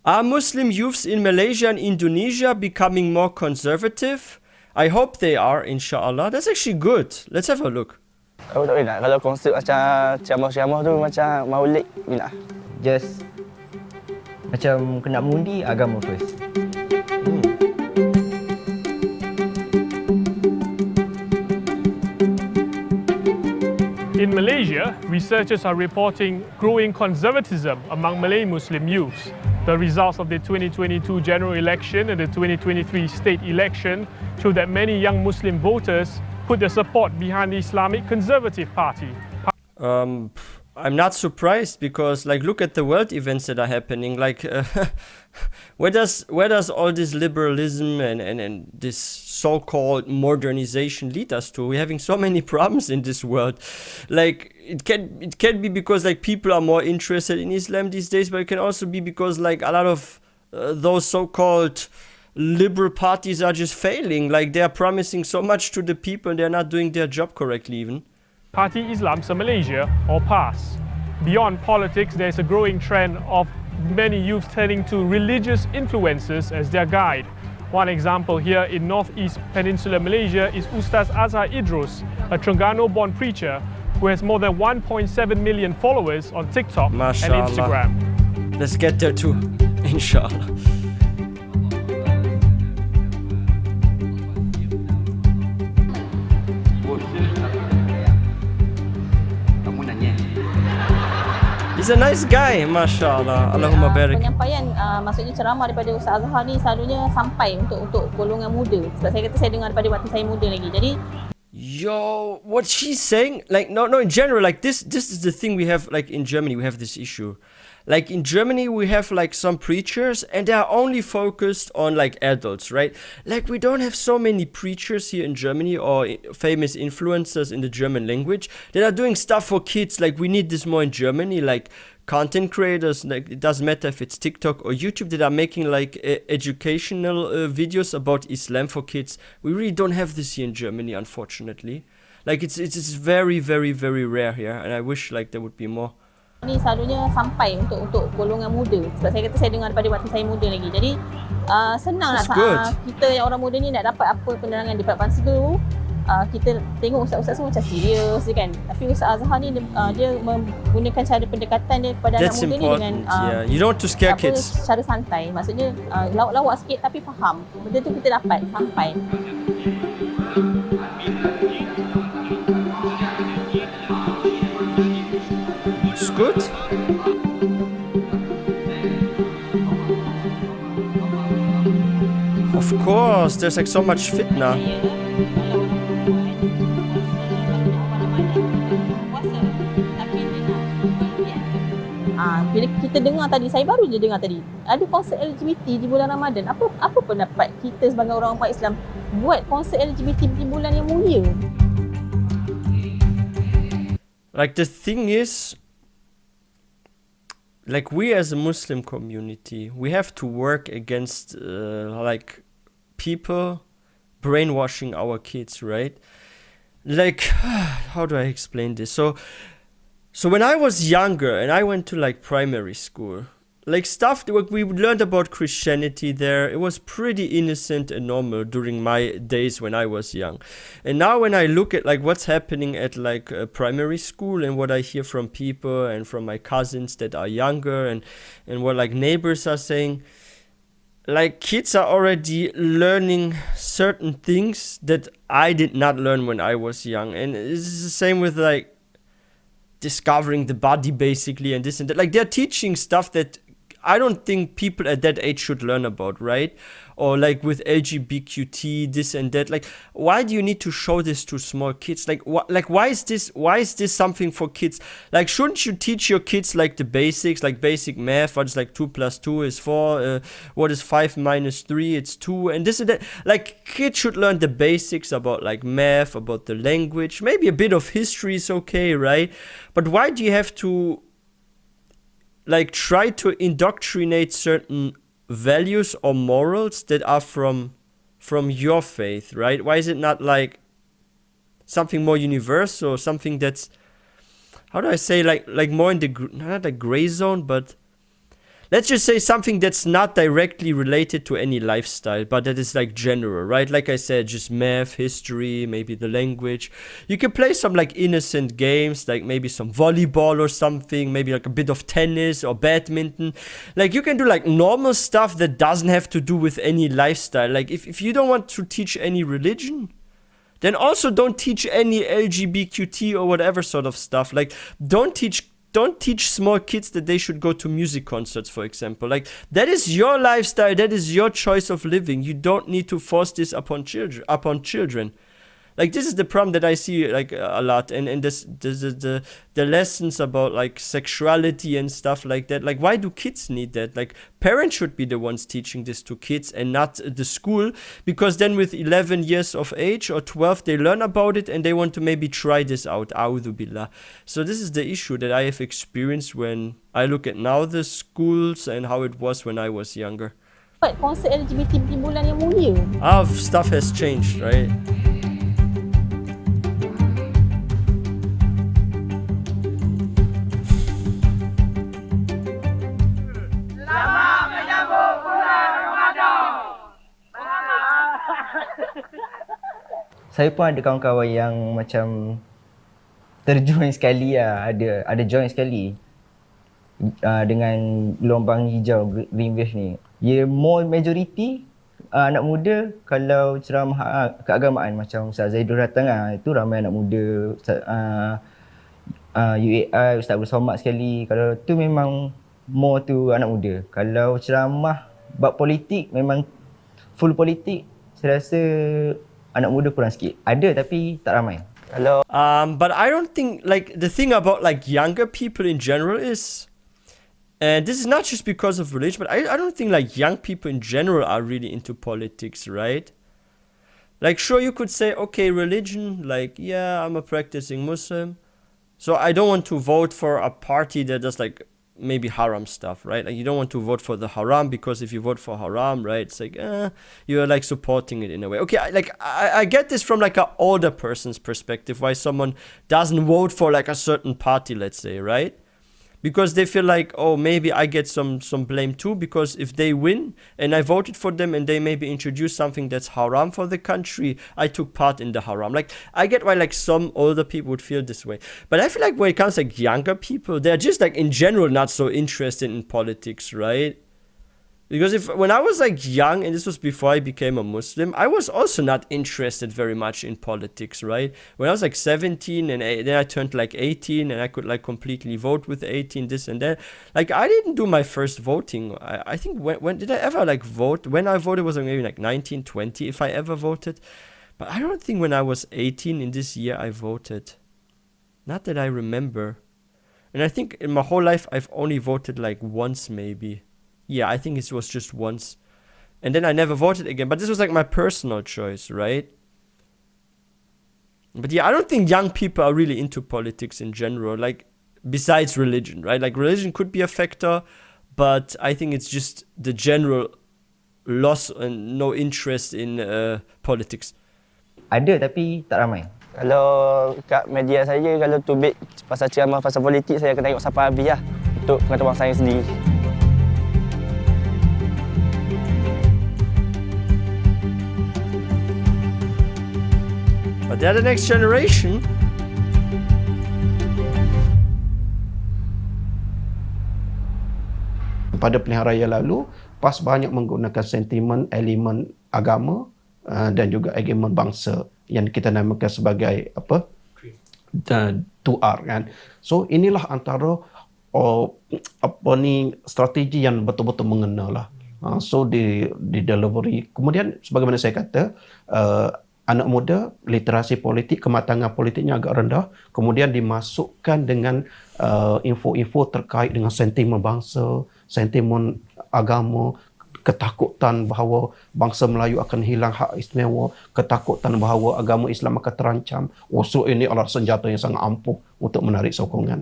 Are Muslim youths in Malaysia and Indonesia becoming more conservative? I hope they are, inshallah. That's actually good. Let's have a look. Aku tak minat kalau konsert macam ceramah-ceramah tu macam maulid minat. Just macam kena mengundi agama first. In Malaysia, researchers are reporting growing conservatism among Malay Muslim youths. The results of the 2022 general election and the 2023 state election show that many young Muslim voters put their support behind the Islamic Conservative Party. I'm not surprised because, like, look at the world events that are happening. Like, where does all this liberalism and this so-called modernization lead us to? We're having so many problems in this world. Like, it can be because, like, people are more interested in Islam these days, but it can also be because, like, a lot of those so-called liberal parties are just failing. Like, they are promising so much to the people and they're not doing their job correctly even. Parti Islam se-Malaysia, or PAS. Beyond politics, there's a growing trend of many youth turning to religious influences as their guide. One example here in northeast Peninsular Malaysia is Ustaz Azhar Idrus, a Terengganu-born preacher who has more than 1.7 million followers on TikTok Mashallah. and Instagram. Let's get there too, inshallah. He's a nice guy, mashallah. Allahumma barik. Penyampaian maksudnya ceramah daripada Ustaz Azhar ni selalunya sampai untuk golongan muda. Sebab saya kata saya dengar daripada waktu saya muda lagi. Jadi yo, what she's saying, like no in general, like this is the thing we have, like in Germany we have this issue. Like in Germany we have like some preachers and they are only focused on like adults, right? Like we don't have so many preachers here in Germany or famous influencers in the German language that are doing stuff for kids. Like we need this more in Germany, like content creators, like it doesn't matter if it's TikTok or YouTube, that are making like educational videos about Islam for kids. We really don't have this here in Germany, unfortunately. Like it's very rare here, and I wish like there would be more. ni selalunya sampai untuk golongan muda. Sebab saya kata saya dengar daripada waktu saya muda lagi. Jadi senang nak kita yang orang muda ni nak dapat apa penerangan di depan situ. Kita tengok ustaz-ustaz semua macam serius je kan. Tapi Ustaz Azhar ni dia menggunakan cara pendekatan dia kepada anak muda ni dengan you don't want to scare kids. Secara santai. Maksudnya lawak-lawak sikit tapi faham. Benda tu kita dapat sampai. It's good. Of course, there's like so much fitna. Bila kita dengar tadi, saya baru je dengar tadi, ada konsert LGBT di bulan Ramadan. Apa pendapat kita sebagai orang umat Islam buat konsert LGBT di bulan yang mulia? Like the thing is, like we as a Muslim community, we have to work against like people brainwashing our kids, right? Like, how do I explain this? So when I was younger and I went to like primary school, like stuff that we learned about Christianity there, it was pretty innocent and normal during my days when I was young. And now when I look at like what's happening at like primary school and what I hear from people and from my cousins that are younger and what like neighbors are saying, like kids are already learning certain things that I did not learn when I was young. And it's the same with like discovering the body basically and this and that. Like they're teaching stuff that I don't think people at that age should learn about, right? Or like with LGBTQ, this and that. Like, why do you need to show this to small kids? Like, why is this something for kids? Like, shouldn't you teach your kids like the basics, like basic math? What is like 2 + 2 is 4? What is 5 - 3? It's 2, and this and that. Like, kids should learn the basics about like math, about the language. Maybe a bit of history is okay, right? But why do you have to like try to indoctrinate certain values or morals that are from your faith, right? Why is it not like something more universal, something that's, how do I say, like more in the not like gray zone, but let's just say something that's not directly related to any lifestyle, but that is like general, right? Like I said, just math, history, maybe the language. You can play some like innocent games, like maybe some volleyball or something, maybe like a bit of tennis or badminton. Like you can do like normal stuff that doesn't have to do with any lifestyle. Like if you don't want to teach any religion, then also don't teach any LGBTQT or whatever sort of stuff. Like don't teach small kids that they should go to music concerts, for example. Like that is your lifestyle, that is your choice of living. You don't need to force this upon children. Like this is the problem that I see like a lot, and the lessons about like sexuality and stuff like that. Like why do kids need that? Like parents should be the ones teaching this to kids and not the school, because then with 11 years of age or 12 they learn about it and they want to maybe try this out. A'udhu billah. So this is the issue that I have experienced when I look at now the schools and how it was when I was younger. But konsep LGBT di bulan yang mulia. Stuff has changed, right? Saya pun ada kawan-kawan yang macam terjoin sekali lah, ada join sekali dengan gelombang hijau green wave ni. Ya, more majority anak muda kalau ceramah keagamaan macam Ustaz Zaidul datang itu ramai anak muda, UAI, Ustaz Abdul Somad sekali. Kalau tu memang more tu anak muda. Kalau ceramah bab politik memang full politik, saya rasa anak muda kurang sikit. Ada tapi tak ramai. Hello. But I don't think, like, the thing about like younger people in general is, and this is not just because of religion, but I don't think like young people in general are really into politics, right? Like, sure, you could say, okay, religion, like, yeah, I'm a practicing Muslim, so I don't want to vote for a party that does like maybe haram stuff, right? Like you don't want to vote for the haram, because if you vote for haram, right, it's like you're like supporting it in a way. Okay, I get this from like an older person's perspective, why someone doesn't vote for like a certain party, let's say, right? Because they feel like, oh, maybe I get some blame too, because if they win and I voted for them and they maybe introduce something that's haram for the country, I took part in the haram. Like, I get why like some older people would feel this way. But I feel like when it comes like younger people, they're just like in general not so interested in politics, right? Because when I was like young, and this was before I became a Muslim, I was also not interested very much in politics, right? When I was like 17 and then I turned like 18 and I could like completely vote with 18, this and that. Like I didn't do my first voting. I think when did I ever like vote? When I voted was maybe like 19, 20 if I ever voted. But I don't think when I was 18 in this year I voted. Not that I remember. And I think in my whole life I've only voted like once maybe. Yeah, I think it was just once. And then I never voted again. But this was like my personal choice, right? But yeah, I don't think young people are really into politics in general. Like, besides religion, right? Like, religion could be a factor. But I think it's just the general loss and no interest in politics. Ada tapi tak ramai. Kalau kat media saya, kalau tubik pasal ceramah pasal politik, saya akan tengok sampai habis lah untuk pengetahuan saya sendiri. But they're the next generation. Pada pilihan raya lalu, PAS banyak menggunakan sentimen elemen agama dan juga elemen bangsa yang kita namakan sebagai apa? 2R kan. So inilah antara strategi yang betul-betul mengena lah. So di delivery. Kemudian sebagaimana saya kata, anak muda, literasi politik, kematangan politiknya agak rendah, kemudian dimasukkan dengan info-info terkait dengan sentimen bangsa, sentimen agama, ketakutan bahawa bangsa Melayu akan hilang hak istimewa, ketakutan bahawa agama Islam akan terancam. So ini adalah senjata yang sangat ampuh untuk menarik sokongan.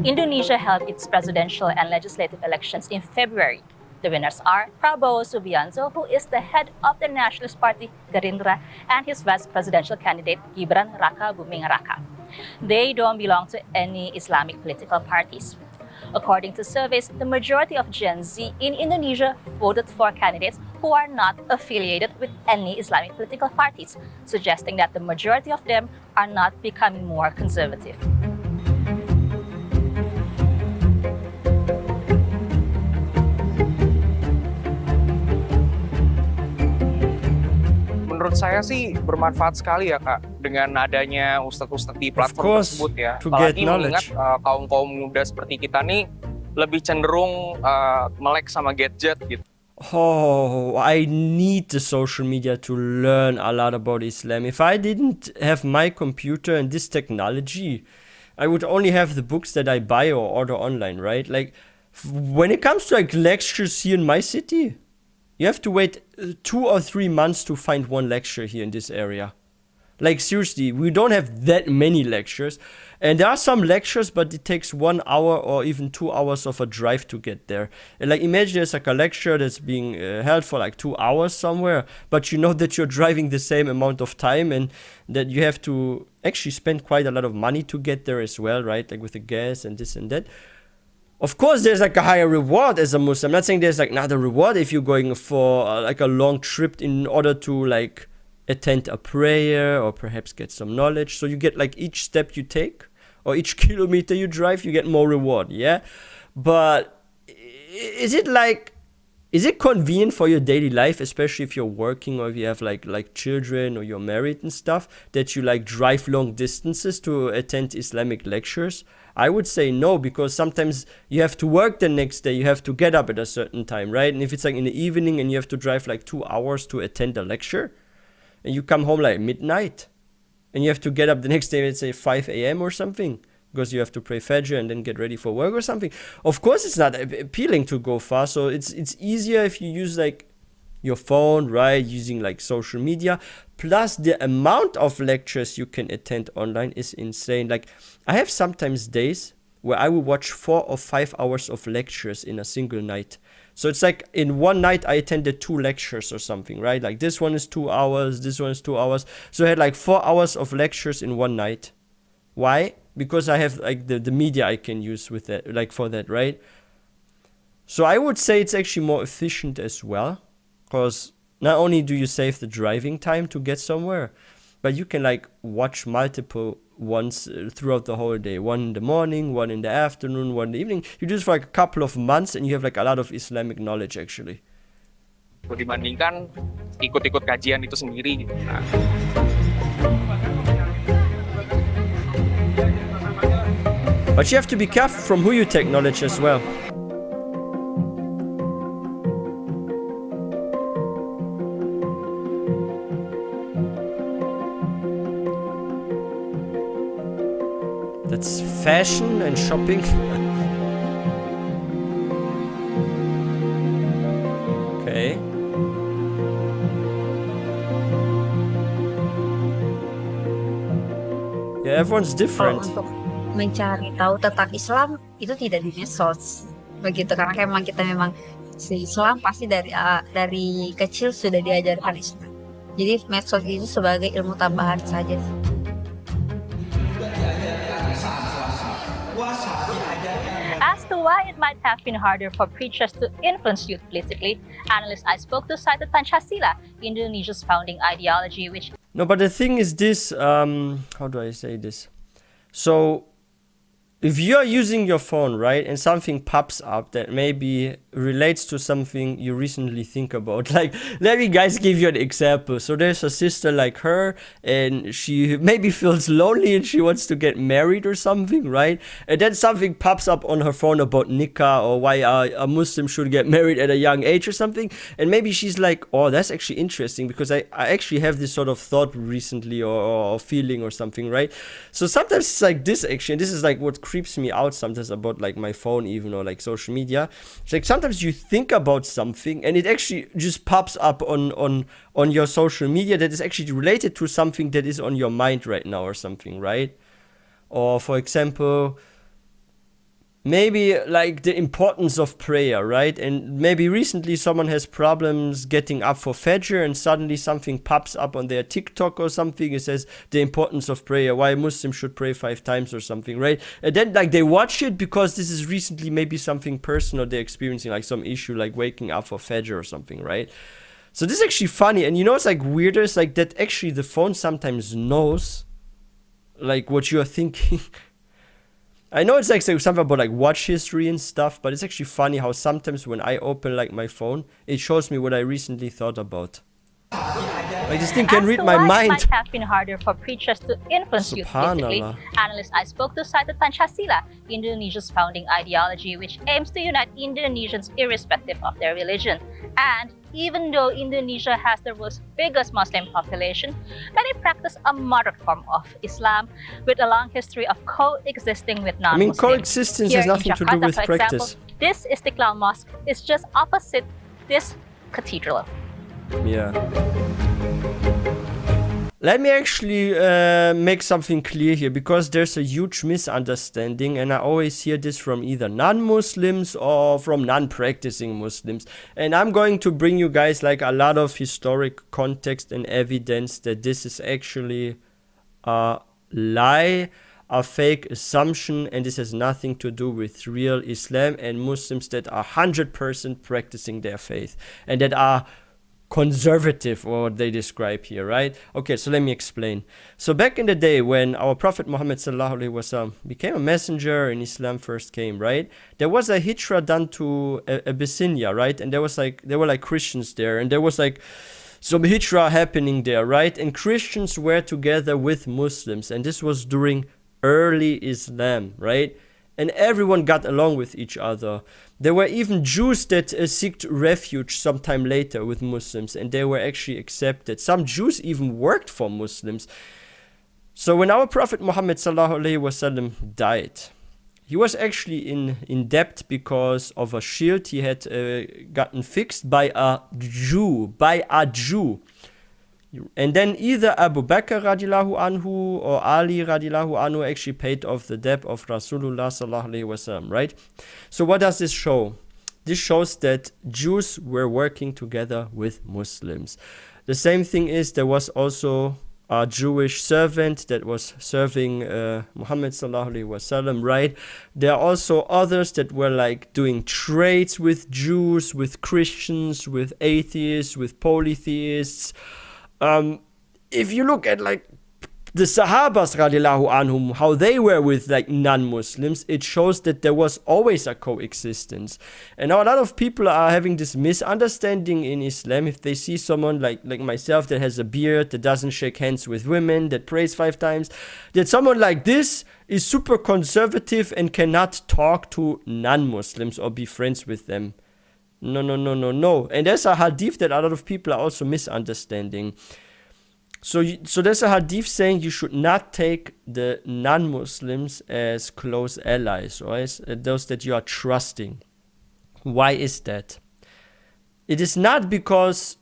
Indonesia held its presidential and legislative elections in February. The winners are Prabowo Subianto, who is the head of the Nationalist Party Gerindra, and his vice presidential candidate Gibran Raka Buming Raka. They don't belong to any Islamic political parties. According to surveys, the majority of Gen Z in Indonesia voted for candidates who are not affiliated with any Islamic political parties, suggesting that the majority of them are not becoming more conservative. Menurut saya sih bermanfaat sekali ya Kak dengan adanya ustadz-ustadz di platform tersebut ya. Apalagi mengingat kaum-kaum muda seperti kita nih lebih cenderung melek sama gadget gitu. Oh, I need the social media to learn a lot about Islam. If I didn't have my computer and this technology, I would only have the books that I buy or order online, right? Like, when it comes to like lectures here in my city, you have to wait 2 or 3 months to find one lecture here in this area. Like, seriously, we don't have that many lectures. And there are some lectures, but it takes 1 hour or even 2 hours of a drive to get there. And like, imagine there's like a lecture that's being held for like 2 hours somewhere, but you know that you're driving the same amount of time and that you have to actually spend quite a lot of money to get there as well, right? Like with the gas and this and that. Of course, there's like a higher reward as a Muslim. I'm not saying there's like not a reward if you're going for like a long trip in order to like attend a prayer or perhaps get some knowledge. So you get like each step you take or each kilometer you drive, you get more reward, yeah? But is it convenient for your daily life, especially if you're working or if you have like children or you're married and stuff, that you like drive long distances to attend Islamic lectures? I would say no, because sometimes you have to work the next day, you have to get up at a certain time, right? And if it's like in the evening and you have to drive like 2 hours to attend a lecture, and you come home like midnight, and you have to get up the next day, let's say 5 a.m. or something, because you have to pray Fajr and then get ready for work or something. Of course, it's not appealing to go far, so it's easier if you use like your phone, right, using like social media. Plus, the amount of lectures you can attend online is insane. Like, I have sometimes days where I will watch 4 or 5 hours of lectures in a single night. So it's like in one night I attended 2 lectures or something, right? Like this one is 2 hours, this one is 2 hours. So I had like 4 hours of lectures in one night. Why? Because I have like the media I can use with that, like for that, right? So I would say it's actually more efficient as well, because not only do you save the driving time to get somewhere, but you can like watch multiple ones throughout the whole day. One in the morning, one in the afternoon, one in the evening. You do this for like a couple of months and you have like a lot of Islamic knowledge actually. Dibandingkan ikut-ikut kajian itu sendiri. Nah. But you have to be careful from who you take knowledge as well. That's fashion and shopping. Okay. Yeah, everyone's different. Untuk mencari tahu tentang Islam itu tidak di medsos begitu, karena memang kita si Islam pasti dari kecil sudah diajarkan Islam. Jadi medsos itu sebagai ilmu tambahan saja. As to why it might have been harder for preachers to influence youth politically, analysts I spoke to cited Pancasila, Indonesia's founding ideology, which... No, but the thing is this, how do I say this? So, if you're using your phone, right, and something pops up that maybe relates to something you recently think about, like, let me guys give you an example. So there's a sister like her, and she maybe feels lonely and she wants to get married or something, right? And then something pops up on her phone about nikah or why a Muslim should get married at a young age or something. And maybe she's like, oh, that's actually interesting because I actually have this sort of thought recently or feeling or something, right? So sometimes it's like this actually, and this is like what creeps me out sometimes about like my phone even or like social media. It's like sometimes you think about something and it actually just pops up on your social media that is actually related to something that is on your mind right now or something, right? Or for example, maybe like the importance of prayer, right? And maybe recently someone has problems getting up for Fajr and suddenly something pops up on their TikTok or something. It says the importance of prayer, why Muslims should pray 5 times or something, right? And then like they watch it because this is recently maybe something personal they're experiencing, like some issue like waking up for Fajr or something, right? So this is actually funny. And you know, it's like weirder, it's like that actually the phone sometimes knows like what you're thinking. I know it's like something about like watch history and stuff, but it's actually funny how sometimes when I open like my phone, it shows me what I recently thought about. Like this thing can read my mind. It might have been harder for preachers to influence youth politically. Analysts I spoke to cited Pancasila, Indonesia's founding ideology, which aims to unite Indonesians irrespective of their religion. And even though Indonesia has the world's biggest Muslim population, many practice a moderate form of Islam with a long history of coexisting with non-Muslims. I mean, coexistence has nothing to do with practice. Example, this Istiqlal Mosque is just opposite this cathedral. Yeah. Let me actually make something clear here, because there's a huge misunderstanding, and I always hear this from either non-Muslims or from non-practicing Muslims. And I'm going to bring you guys like a lot of historic context and evidence that this is actually a lie, a fake assumption, and this has nothing to do with real Islam and Muslims that are 100% practicing their faith and that are conservative, or what they describe here, right? Okay, so let me explain. So back in the day when our Prophet Muhammad sallallahu alaihi wasallam became a messenger and Islam first came, right? There was a hijrah done to Abyssinia, right? And there were like Christians there, and there was like some hijrah happening there, right? And Christians were together with Muslims, and this was during early Islam, right? And everyone got along with each other. There were even Jews that sought refuge sometime later with Muslims, and they were actually accepted. Some Jews even worked for Muslims. So when our Prophet Muhammad sallallahu alaihi wasallam died, he was actually in debt because of a shield he had gotten fixed by a Jew. And then either Abu Bakr radiallahu anhu or Ali radiallahu anhu actually paid off the debt of Rasulullah sallallahu alaihi wasallam, right? So what does this show? This shows that Jews were working together with Muslims. The same thing is, there was also a Jewish servant that was serving Muhammad sallallahu alaihi wasallam, right? There are also others that were like doing trades with Jews, with Christians, with atheists, with polytheists. If you look at like the Sahabas radiallahu anhum, how they were with like non-Muslims, it shows that there was always a coexistence. And now a lot of people are having this misunderstanding in Islam. If they see someone like myself that has a beard, that doesn't shake hands with women, that prays 5 times, that someone like this is super conservative and cannot talk to non-Muslims or be friends with them. No. And there's a hadith that a lot of people are also misunderstanding. So there's a hadith saying you should not take the non-Muslims as close allies, or as those that you are trusting. Why is that? It is not because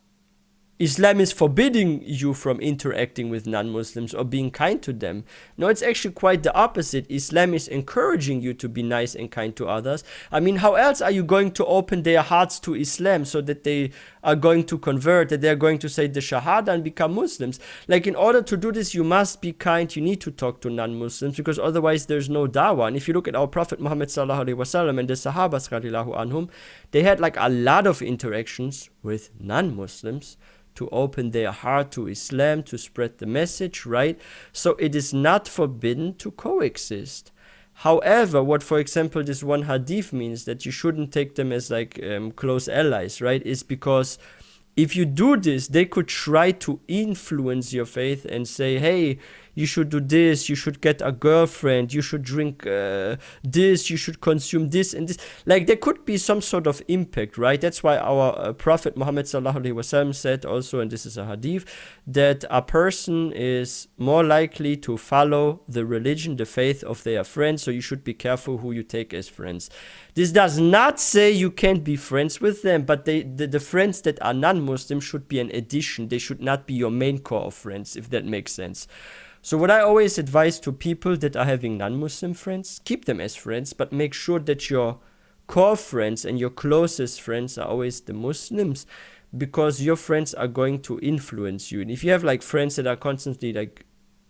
Islam is forbidding you from interacting with non-Muslims or being kind to them. No, it's actually quite the opposite. Islam is encouraging you to be nice and kind to others. I mean, how else are you going to open their hearts to Islam so that they are going to convert, that they're going to say the Shahada and become Muslims? Like, in order to do this, you must be kind. You need to talk to non-Muslims, because otherwise there's no dawah. And if you look at our Prophet Muhammad sallallahu alaihi wasallam and the Sahabas radiallahu anhum, they had like a lot of interactions with non-Muslims to open their heart to Islam, to spread the message, right? So it is not forbidden to coexist. However, what, for example, this one hadith means that you shouldn't take them as like close allies, right? Is because if you do this, they could try to influence your faith and say, hey, you should do this, you should get a girlfriend, you should drink this, you should consume this and this. Like, there could be some sort of impact, right? That's why our Prophet Muhammad sallallahu alaihi wasallam said also, and this is a hadith, that a person is more likely to follow the religion, the faith of their friends, so you should be careful who you take as friends. This does not say you can't be friends with them, but the friends that are non-Muslim should be an addition. They should not be your main core of friends, if that makes sense. So what I always advise to people that are having non-Muslim friends, keep them as friends, but make sure that your core friends and your closest friends are always the Muslims, because your friends are going to influence you. And if you have like friends that are constantly like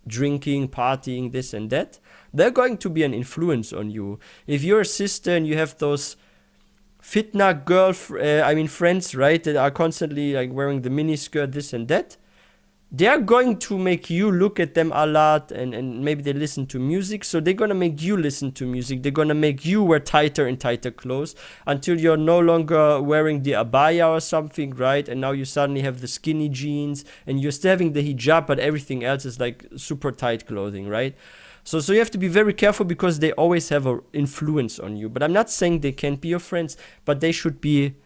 drinking, partying, this and that, they're going to be an influence on you. If you're a sister and you have those fitna friends, right, that are constantly like wearing the miniskirt, this and that, they are going to make you look at them a lot, and maybe they listen to music, so they're going to make you listen to music. They're going to make you wear tighter and tighter clothes until you're no longer wearing the abaya or something, right? And now you suddenly have the skinny jeans, and you're still having the hijab, but everything else is like super tight clothing, right? So you have to be very careful, because they always have an influence on you. But I'm not saying they can't be your friends, but they should be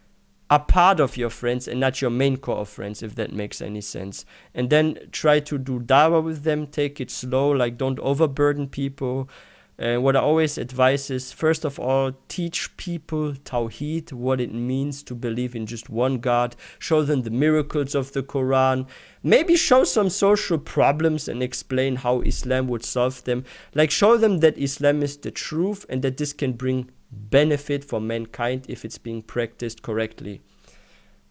a part of your friends and not your main core of friends, if that makes any sense. And then try to do dawah with them, take it slow, like don't overburden people. And what I always advise is, first of all, teach people Tawheed, what it means to believe in just one God. Show them the miracles of the Quran. Maybe show some social problems and explain how Islam would solve them. Like show them that Islam is the truth and that this can bring benefit for mankind if it's being practiced correctly.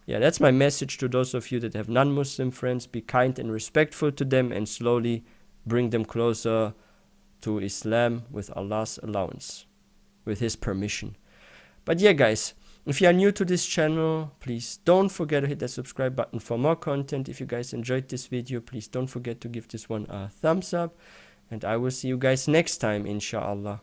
Yeah, that's my message to those of you that have non-Muslim friends. Be kind and respectful to them, and slowly bring them closer to Islam with Allah's allowance, with His permission. But yeah, guys, if you are new to this channel, please don't forget to hit that subscribe button for more content. If you guys enjoyed this video, please don't forget to give this one a thumbs up, and I will see you guys next time, inshallah.